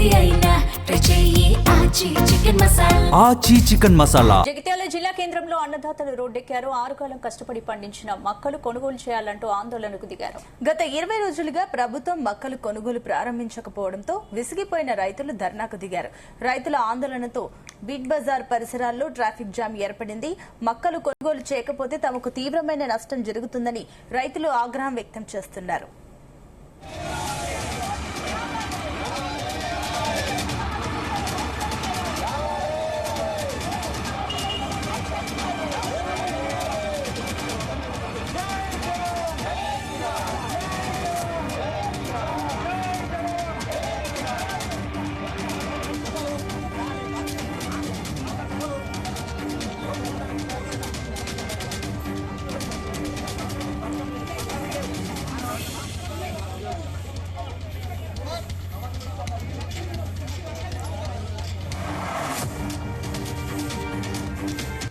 ఏది అయినా ట్రై చెయ్యి ఆచి చికెన్ మసాలా. ఆచి చికెన్ మసాలా. జగిత్యాల జిల్లా కేంద్రంలో అన్నదాతలు రోడ్డెక్కారు. 6 కాలం కష్టపడి పండించిన మక్కలు కొనుగోలు చేయాలంటూ ఆందోళనకు దిగారు. గత 20 రోజులుగా ప్రభుత్వం మక్కలు కొనుగోలు ప్రారంభించకపోవడంతో విసిగిపోయిన రైతులు ధర్నాకు దిగారు. రైతుల ఆందోళనతో బిగ్ బజార్ పరిసరాల్లో ట్రాఫిక్ జామ్ ఏర్పడింది. మక్కలు కొనుగోలు చేయకపోతే తమకు తీవ్రమైన నష్టం జరుగుతుందని రైతులు ఆగ్రహం వ్యక్తం చేస్తున్నారు.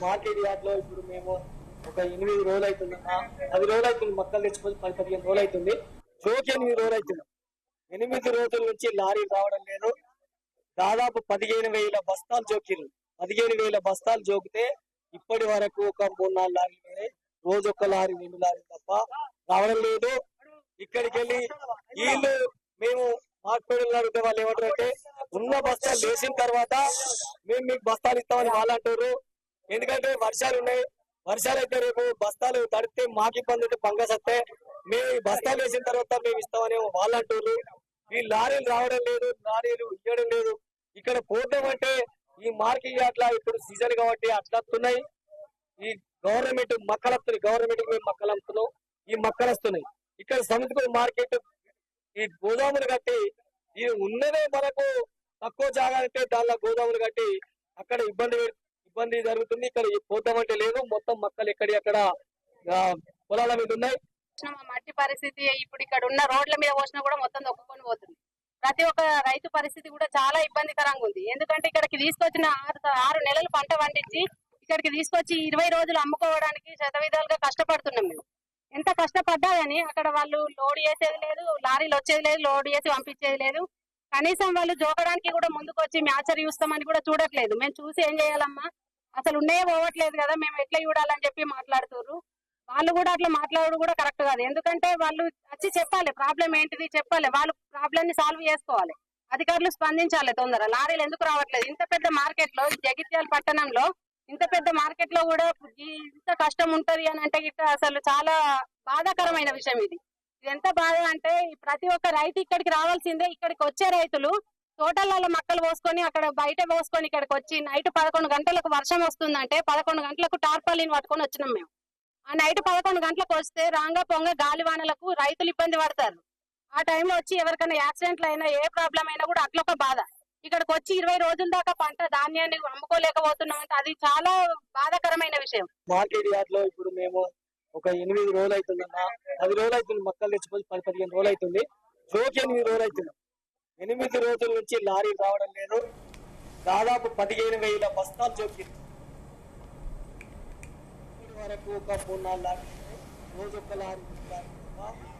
మార్కెట్ యార్డ్ లో ఇప్పుడు మేము ఒక 8 రోజులు అవుతుందన్నా, 10 రోజులు అవుతుంది. మక్కలు తెచ్చుకొని 10-15 రోజులు అవుతుంది. జోకి 8 రోజులు అవుతుంది. 8 రోజుల నుంచి లారీ రావడం లేదు. దాదాపు 15,000 బస్తాలు జోకిరు. 15,000 బస్తాలు జోకితే ఇప్పటి వరకు ఒక 3-4 లారీలు పోయి రోజు ఒక లారీ 2 లారీలు తప్ప రావడం లేదు. ఇక్కడికి వెళ్ళి వీళ్ళు మేము మార్కెట్ అడిగితే వాళ్ళు ఏమంటారంటే ఉన్న బస్తాలు వేసిన తర్వాత మేము మీకు బస్తాలు ఇస్తామని వాళ్ళు అంటారు. ఎందుకంటే వర్షాలు ఉన్నాయి. వర్షాలు అయితే రేపు బస్తాలు తడితే మాకు ఇబ్బంది ఉంటే ఫంగస్ వస్తే మేము బస్తాలు వేసిన తర్వాత మేము ఇస్తామని వాళ్ళు అంటారు. ఈ లారీలు రావడం లేదు, లారీలు ఇవ్వడం లేదు. ఇక్కడ పోతాం అంటే ఈ మార్కెట్ అట్లా ఇప్పుడు సీజన్ కాబట్టి అట్లా వస్తున్నాయి. ఈ గవర్నమెంట్ మక్కలు వస్తున్నాయి. గవర్నమెంట్ మేము మక్కలు అమ్ముతున్నాం. ఈ మక్కలు వస్తున్నాయి. ఇక్కడ సముద్ర మార్కెట్ ఈ గోదాములు కట్టి ఈ ఉన్నదే మనకు తక్కువ జాగా అంటే దానిలో గోదాములు కట్టి అక్కడ ఇబ్బంది జరుగుతుంది. ఇక్కడ పోతామంటే లేదు. మొత్తం మక్కలు ఎక్కడ పొలాల మీద ఉన్నాయి. మట్టి పరిస్థితి ఇప్పుడు ఇక్కడ ఉన్న రోడ్ల మీద పోసినా కూడా మొత్తం దొక్కుకొని పోతుంది. ప్రతి ఒక్క రైతు పరిస్థితి కూడా చాలా ఇబ్బందికరంగా ఉంది. ఎందుకంటే ఇక్కడికి తీసుకొచ్చిన 6 నెలలు పంట పండించి ఇక్కడికి తీసుకొచ్చి 20 రోజులు అమ్ముకోవడానికి శతవిధాలుగా కష్టపడుతున్నాం. మేము ఎంత కష్టపడ్డా కానీ అక్కడ వాళ్ళు లోడ్ చేసేది లేదు, లారీలు వచ్చేది లేదు, లోడ్ చేసి పంపించేది లేదు. కనీసం వాళ్ళు జోకడానికి కూడా ముందుకు వచ్చి మ్యాచర్ చూస్తామని కూడా చూడట్లేదు. మేము చూసి ఏం చేయాలమ్మా, అసలు ఉన్నాయే పోవట్లేదు కదా, మేము ఎట్లా చూడాలని చెప్పి మాట్లాడుతున్నారు. వాళ్ళు కూడా అట్లా మాట్లాడడం కూడా కరెక్ట్ కాదు. ఎందుకంటే వాళ్ళు వచ్చి చెప్పాలి ప్రాబ్లం ఏంటిది చెప్పాలి. వాళ్ళు ప్రాబ్లం ని సాల్వ్ చేసుకోవాలి. అధికారులు స్పందించాలి తొందర. లారీలు ఎందుకు రావట్లేదు? ఇంత పెద్ద మార్కెట్ లో, జగిత్యాల పట్టణంలో ఇంత పెద్ద మార్కెట్ లో కూడా ఇంత కష్టం ఉంటది అని అంటే గిట్ట అసలు చాలా బాధాకరమైన విషయం ఇది. ఎంత బాధ అంటే ప్రతి ఒక్క రైతు ఇక్కడికి రావాల్సిందే. ఇక్కడికి వచ్చే రైతులు తోటలలో మక్కలు పోసుకొని అక్కడ బయట పోసుకొని ఇక్కడికి వచ్చి నైట్ 11 గంటలకు వర్షం వస్తుందంటే 11 గంటలకు టార్పాలిన్ పట్టుకొని వచ్చినాం మేము. ఆ నైట్ 11 గంటలకు వస్తే రాంగా పొంగ గాలివానలకు రైతులు ఇబ్బంది పడతారు. ఆ టైంలో వచ్చి ఎవరికైనా యాక్సిడెంట్లు అయినా ఏ ప్రాబ్లం అయినా కూడా అట్లా ఒక బాధ. ఇక్కడికి వచ్చి 20 రోజుల దాకా పంట ధాన్యాన్ని అమ్ముకోలేకపోతున్నాం అంటే అది చాలా బాధాకరమైన విషయం. మార్కెట్ యార్డ్ లో ఇప్పుడు మేము ఒక 8 రోజులు అవుతుందన్నా, 10 రోజులు అవుతుంది. మక్కలు తెచ్చుకొని 10-15 రోజులు అవుతుంది. జోకి 8 రోజులు అవుతుంది. 8 రోజుల నుంచి లారీ రావడం లేదు. దాదాపు 15,000 బస్తాలు జోకిరు. ఇప్పటి వరకు ఒక 3-4 లారీలు రోజు ఒక లారీ